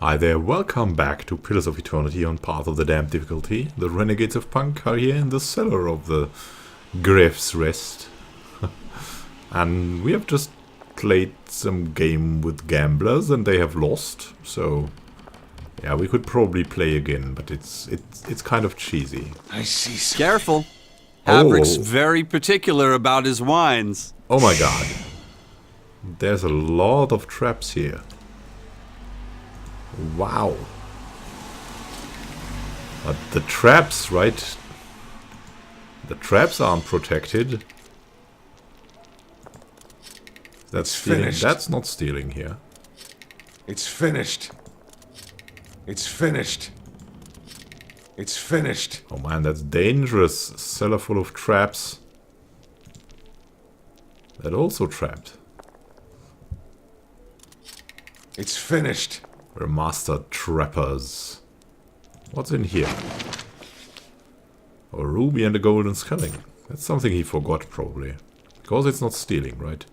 Hi there, welcome back to Pillars of Eternity on Path of the Damned difficulty. The Renegades of Punk are here in the cellar of the Griff's Rest. And we have just played some game with gamblers and they have lost. So, yeah, we could probably play again, but it's kind of cheesy. I see something. Careful. Havrick's very particular about his wines. Oh my god. There's a lot of traps here. Wow. But the traps, right? The traps aren't protected. That's stealing. Finished. That's not stealing here. It's finished. It's finished. It's finished. Oh man, that's dangerous. Cellar full of traps. That also trapped. It's finished. We're master trappers. What's in here? A ruby and a golden skelling. That's something he forgot, probably. Because it's not stealing, right?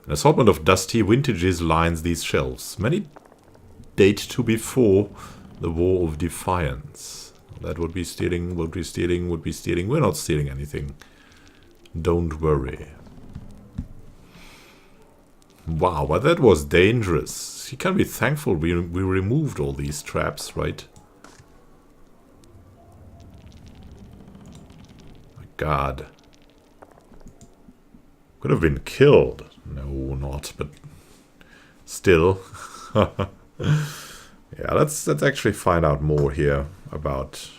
An assortment of dusty vintages lines these shelves. Many date to before the War of Defiance. That would be stealing, would be stealing, would be stealing. We're not stealing anything. Don't worry. Wow, but that was dangerous. You can be thankful we removed all these traps, right? My god. Could have been killed. No, not, but still. Yeah, let's actually find out more here about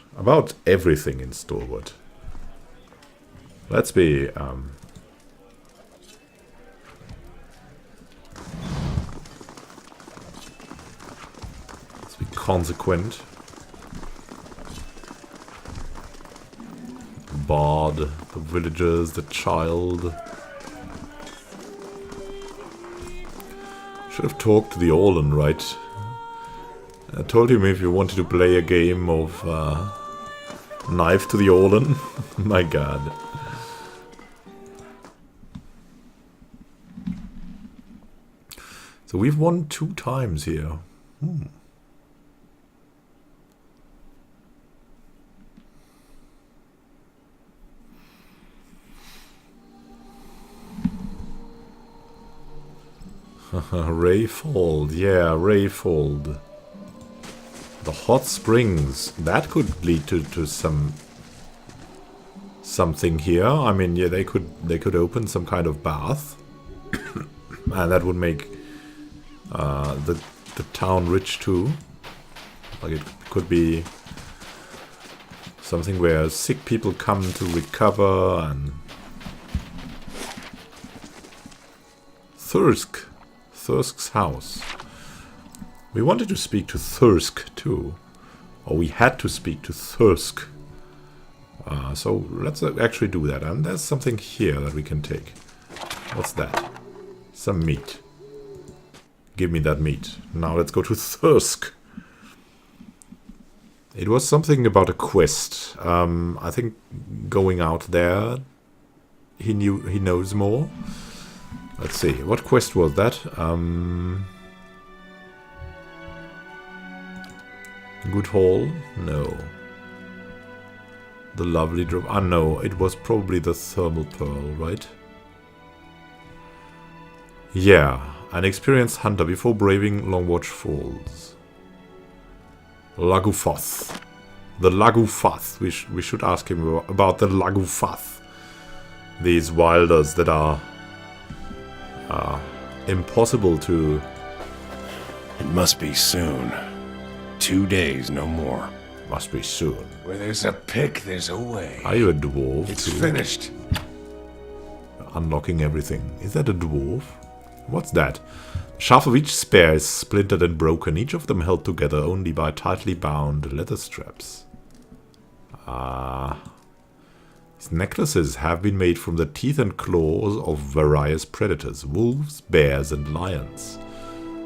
everything in Stalwart. Let's be consequent. Bard, the villagers, the child. Should have talked to the Orlan, right? I told him if you wanted to play a game of Knife to the Orlan. My god. So we've won 2 times here. Rayfold, yeah, Rayfold. The hot springs, that could lead to something here. I mean, yeah, they could open some kind of bath, and that would make the town rich too. Like it could be something where sick people come to recover and Thirsk's house. We wanted to speak to Thirsk too. Or we had to speak to Thirsk. So let's actually do that. And there's something here that we can take. What's that? Some meat. Give me that meat. Now let's go to Thirsk. It was something about a quest. I think going out there, he knows more. Let's see, what quest was that? Good Hall? No. The Lovely Drop? Ah, no, it was probably the Thermal Pearl, right? Yeah, an experienced hunter before braving Longwatch Falls. Lagufath. The Lagufath. We should ask him about the Lagufath. These wilders that are impossible to... It must be soon. 2 days, no more. Must be soon. Where there's a pick, there's a way. Are you a dwarf? It's too? finished. Unlocking everything. Is that a dwarf? What's that? The shaft of each spear is splintered and broken, each of them held together only by tightly bound leather straps. These necklaces have been made from the teeth and claws of various predators, wolves, bears, and lions.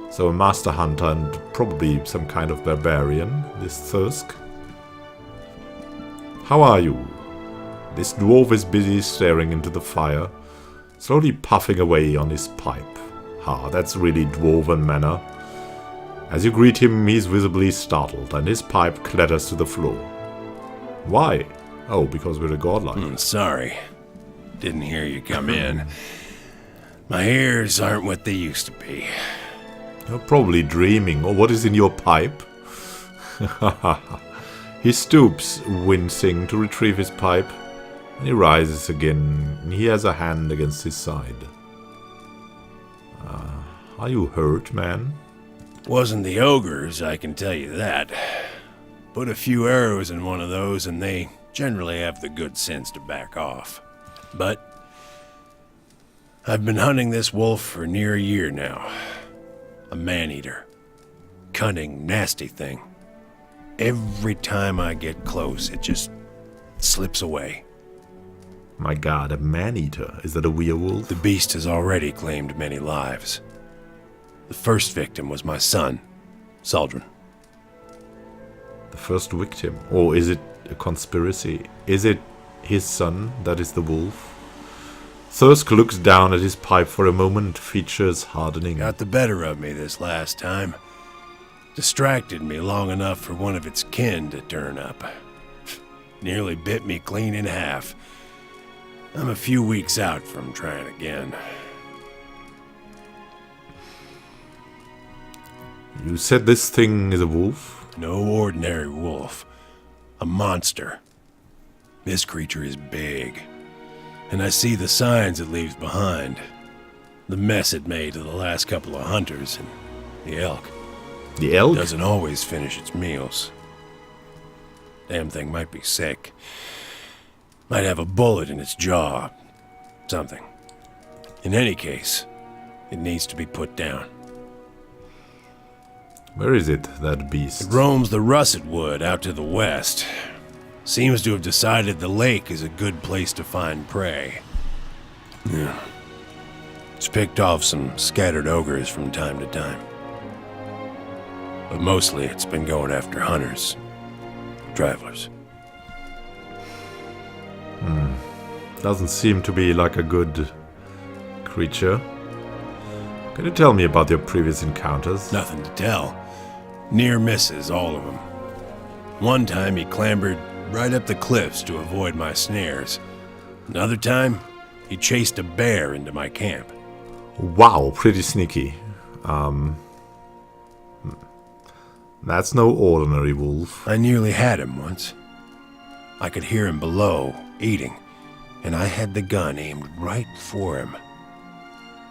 So a master hunter and probably some kind of barbarian, this Thirsk. How are you? This dwarf is busy staring into the fire, slowly puffing away on his pipe. Ah, that's really dwarven manner. As you greet him, he's visibly startled, and his pipe clatters to the floor. Why? Oh, because we're a godlike. Sorry. Didn't hear you come in. My ears aren't what they used to be. You're probably dreaming, or what is in your pipe? He stoops, wincing, to retrieve his pipe, and he rises again, and he has a hand against his side. Are you hurt, man? Wasn't the ogres, I can tell you that. Put a few arrows in one of those, and they generally have the good sense to back off. But I've been hunting this wolf for near a year now. A man-eater. Cunning, nasty thing. Every time I get close, it just slips away. My god, a man-eater. Is that a werewolf? The beast has already claimed many lives. The first victim was my son, Saldrin. The first victim? Or is it a conspiracy? Is it his son that is the wolf? Thirsk looks down at his pipe for a moment, features hardening. Got the better of me this last time. Distracted me long enough for one of its kin to turn up. Nearly bit me clean in half. I'm a few weeks out from trying again. You said this thing is a wolf? No ordinary wolf. A monster. This creature is big. And I see the signs it leaves behind. The mess it made to the last couple of hunters and the elk. The elk? Doesn't always finish its meals. Damn thing might be sick. Might have a bullet in its jaw. Something. In any case, it needs to be put down. Where is it, that beast? It roams the russet wood out to the west. Seems to have decided the lake is a good place to find prey. Yeah. It's picked off some scattered ogres from time to time. But mostly it's been going after hunters. Travelers. Doesn't seem to be like a good creature. Can you tell me about your previous encounters? Nothing to tell. Near misses, all of them. One time he clambered right up the cliffs to avoid my snares. Another time, he chased a bear into my camp. Wow, pretty sneaky. That's no ordinary wolf. I nearly had him once. I could hear him below, eating, and I had the gun aimed right for him.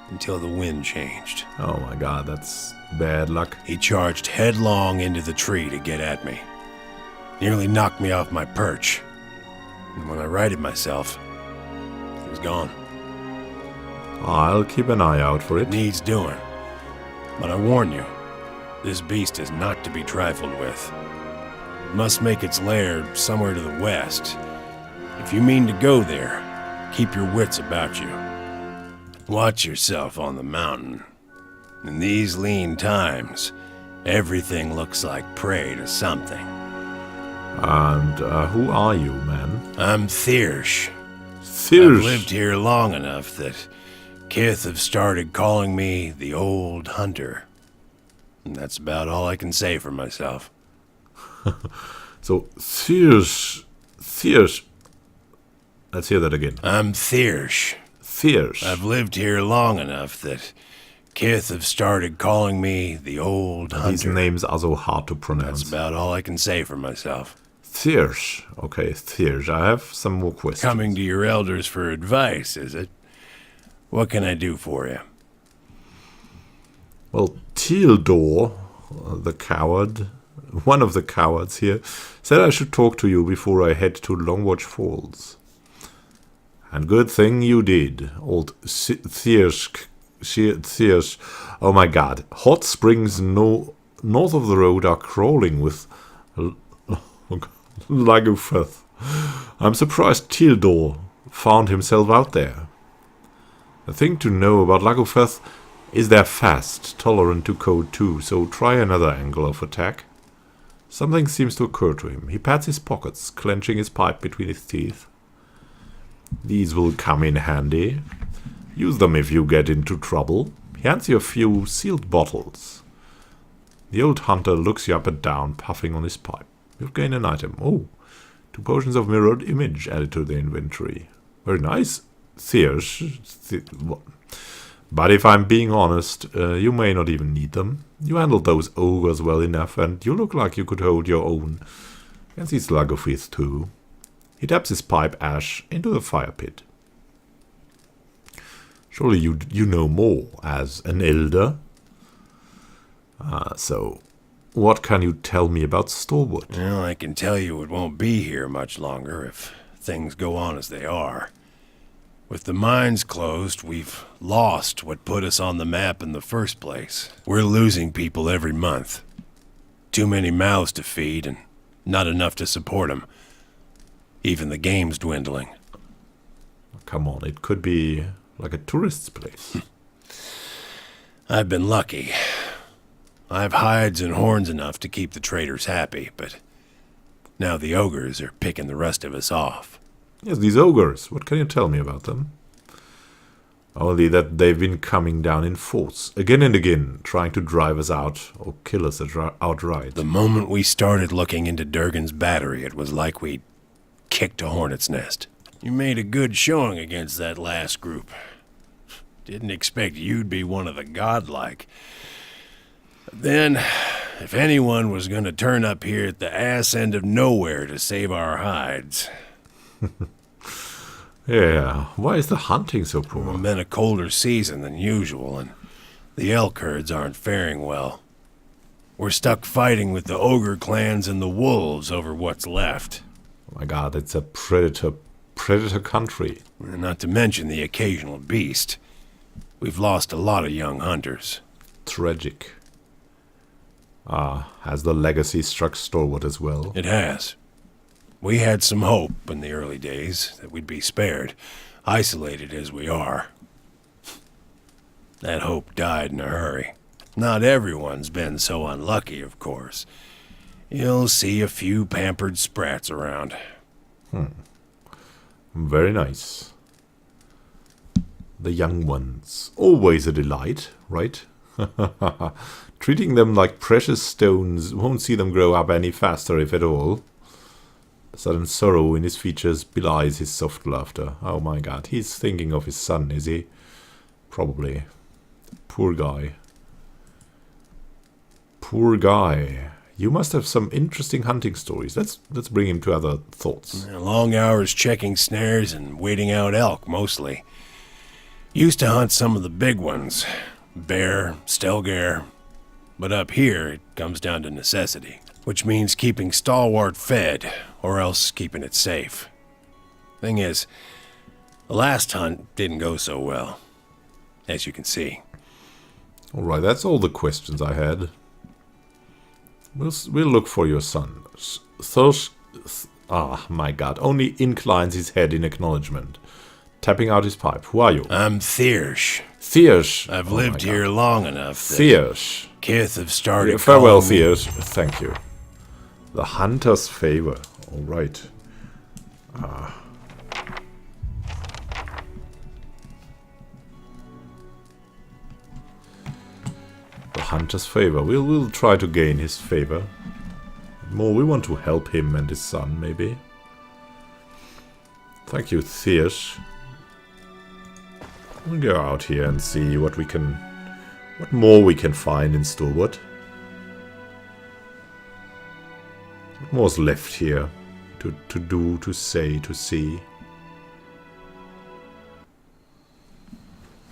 Until the wind changed. Oh my god, that's bad luck. He charged headlong into the tree to get at me. Nearly knocked me off my perch. And when I righted myself, he was gone. I'll keep an eye out for it. Needs doing. But I warn you, this beast is not to be trifled with. It must make its lair somewhere to the west. If you mean to go there, keep your wits about you. Watch yourself on the mountain. In these lean times, everything looks like prey to something. And who are you, man? I'm Thiersch. Thiersch. I've lived here long enough that Kith have started calling me the Old Hunter. And that's about all I can say for myself. So, Thiersch. Let's hear that again. I'm Thiersch. Thiersch. I've lived here long enough that Kith have started calling me the Old Hunter. These names are so hard to pronounce. That's about all I can say for myself. Thiersch. Okay, Thiersch. I have some more questions. Coming to your elders for advice, is it? What can I do for you? Well, Tildor, the coward, one of the cowards here, said I should talk to you before I head to Longwatch Falls. And good thing you did, old Thiersch. Oh my god. Hot springs north of the road are crawling with Lagufeth. I'm surprised Tildor found himself out there. The thing to know about Lagufeth is they're fast, tolerant to code 2, so try another angle of attack. Something seems to occur to him. He pats his pockets, clenching his pipe between his teeth. These will come in handy. Use them if you get into trouble. He hands you a few sealed bottles. The old hunter looks you up and down, puffing on his pipe. You've gained an item. Oh, 2 potions of mirrored image added to the inventory. Very nice. Fierce. But if I'm being honest, you may not even need them. You handled those ogres well enough, and you look like you could hold your own against these Lagofith too. He taps his pipe ash into the fire pit. Surely you know more as an elder. So, what can you tell me about Storwood? Well, I can tell you it won't be here much longer if things go on as they are. With the mines closed, we've lost what put us on the map in the first place. We're losing people every month. Too many mouths to feed and not enough to support them. Even the game's dwindling. Come on, it could be like a tourist's place. I've been lucky. I've hides and horns enough to keep the traders happy, but now the ogres are picking the rest of us off. Yes, these ogres. What can you tell me about them? Only that they've been coming down in force, again and again, trying to drive us out or kill us outright. The moment we started looking into Durgan's battery, it was like we'd kicked a hornet's nest. You made a good showing against that last group. Didn't expect you'd be one of the godlike. Then, if anyone was going to turn up here at the ass end of nowhere to save our hides... Yeah, why is the hunting so poor? It's been a colder season than usual, and the elk herds aren't faring well. We're stuck fighting with the ogre clans and the wolves over what's left. Oh my god, it's a predator country. Not to mention the occasional beast. We've lost a lot of young hunters. Tragic. Has the legacy struck Storwood as well? It has. We had some hope in the early days that we'd be spared, isolated as we are. That hope died in a hurry. Not everyone's been so unlucky, of course. You'll see a few pampered sprats around. Very nice. The young ones. Always a delight, right? Treating them like precious stones won't see them grow up any faster, if at all. The sudden sorrow in his features belies his soft laughter. Oh my god, he's thinking of his son, is he? Probably. Poor guy. Poor guy. You must have some interesting hunting stories. Let's bring him to other thoughts. Long hours checking snares and waiting out elk, mostly. Used to hunt some of the big ones. Bear, stelgare. But up here, it comes down to necessity. Which means keeping Stalwart fed, or else keeping it safe. Thing is, the last hunt didn't go so well, as you can see. Alright, that's all the questions I had. We'll look for your son. My god, only inclines his head in acknowledgement, tapping out his pipe. Who are you? I'm Thiersch. Thiersch. I've lived here long enough that Thiersch. Kith have started Farewell, calling me... Thiersch. Thank you. The Hunter's Favor. Alright. The Hunter's Favor. We'll try to gain his favor. More, we want to help him and his son, maybe. Thank you, Thiersch. We'll go out here and see what more we can find in Storwood. What more's left here to do, to say, to see?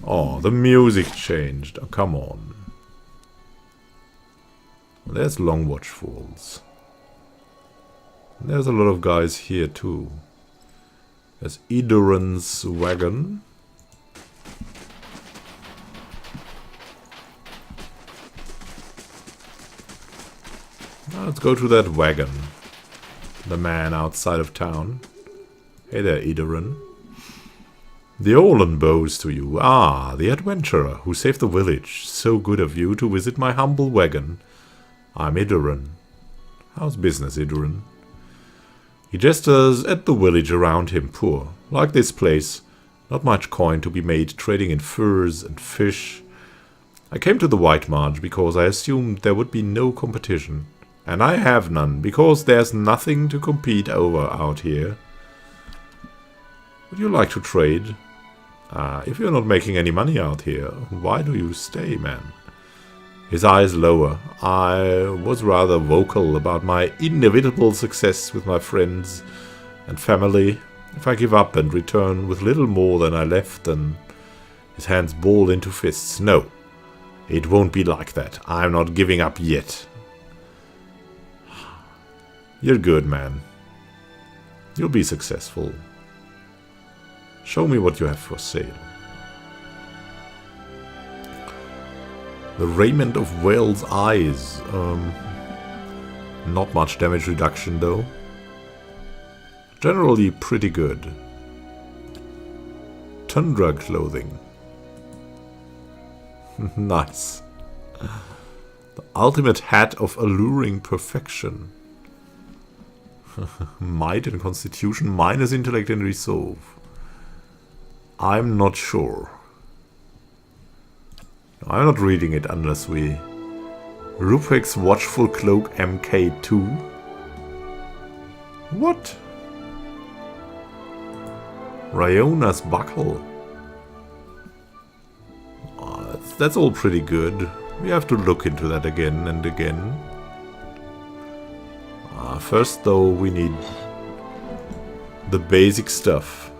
Oh, the music changed. Oh, come on. There's Longwatch Falls. There's a lot of guys here too. There's Idoran's wagon. Now let's go to that wagon. The man outside of town. Hey there, Idoran. The Orlan bows to you. Ah, the adventurer who saved the village. So good of you to visit my humble wagon. I'm Idoran. How's business, Idoran? He gestures at the village around him. Poor. Like this place, not much coin to be made trading in furs and fish. I came to the White March because I assumed there would be no competition. And I have none, because there's nothing to compete over out here. Would you like to trade? If you're not making any money out here, why do you stay, man? His eyes lower. I was rather vocal about my inevitable success with my friends and family. If I give up and return with little more than I left, then his hands ball into fists. No, it won't be like that. I'm not giving up yet. You're good, man. You'll be successful. Show me what you have for sale. The raiment of whale's eyes. Not much damage reduction though. Generally pretty good. Tundra clothing. Nice. The ultimate hat of alluring perfection. Might and constitution minus intellect and resolve. I'm not sure. I'm not reading it unless we... Rupek's Watchful Cloak MK2? What? Ryona's Buckle. Oh, that's all pretty good. We have to look into that again and again. First though, we need the basic stuff.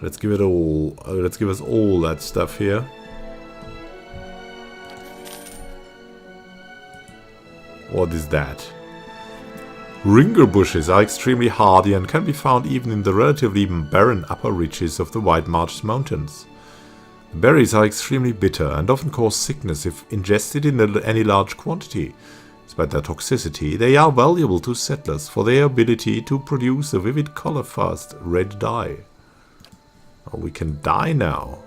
Let's give it all. Let's give us all that stuff here. What is that? Ringer bushes are extremely hardy and can be found even in the relatively barren upper reaches of the White March Mountains. The berries are extremely bitter and often cause sickness if ingested in any large quantity. Despite their toxicity, they are valuable to settlers for their ability to produce a vivid color-fast red dye. Oh, we can dye now.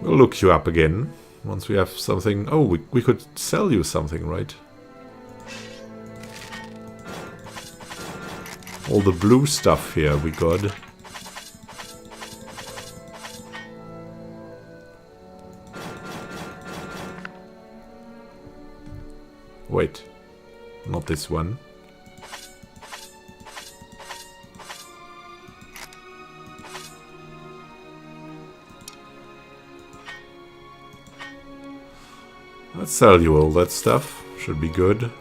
We'll look you up again once we have something. Oh, we could sell you something, right? All the blue stuff here we got. Wait, not this one. Let's sell you all that stuff. Should be good.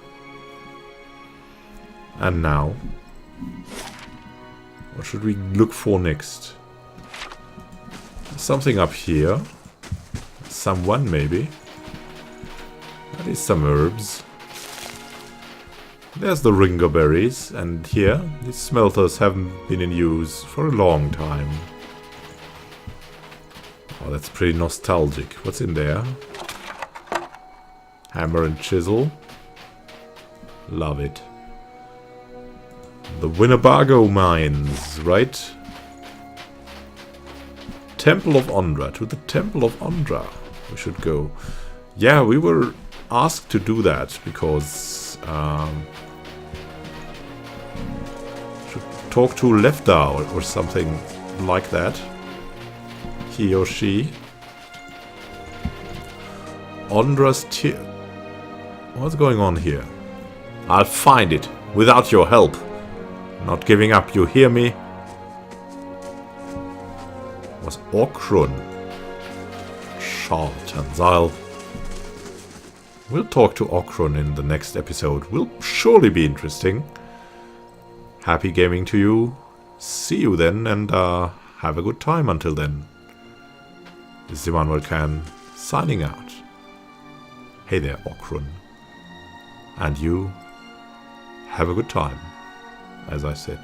And now, what should we look for next? Something up here. Someone, maybe. That is some herbs. There's the ringer berries, and here, these smelters haven't been in use for a long time. Oh, that's pretty nostalgic. What's in there? Hammer and chisel. Love it. The Winnebago mines, right? Temple of Ondra. To the Temple of Ondra we should go. Yeah, we were asked to do that because should talk to Lefda or something like that. He or she. Ondra's tear. What's going on here? I'll find it without your help. Not giving up, you hear me? Was Orkrun. Charlatans. We'll talk to Orkrun in the next episode. Will surely be interesting. Happy gaming to you. See you then, and have a good time until then. This is Immanuel signing out. Hey there, Orkrun. And you, have a good time, as I said.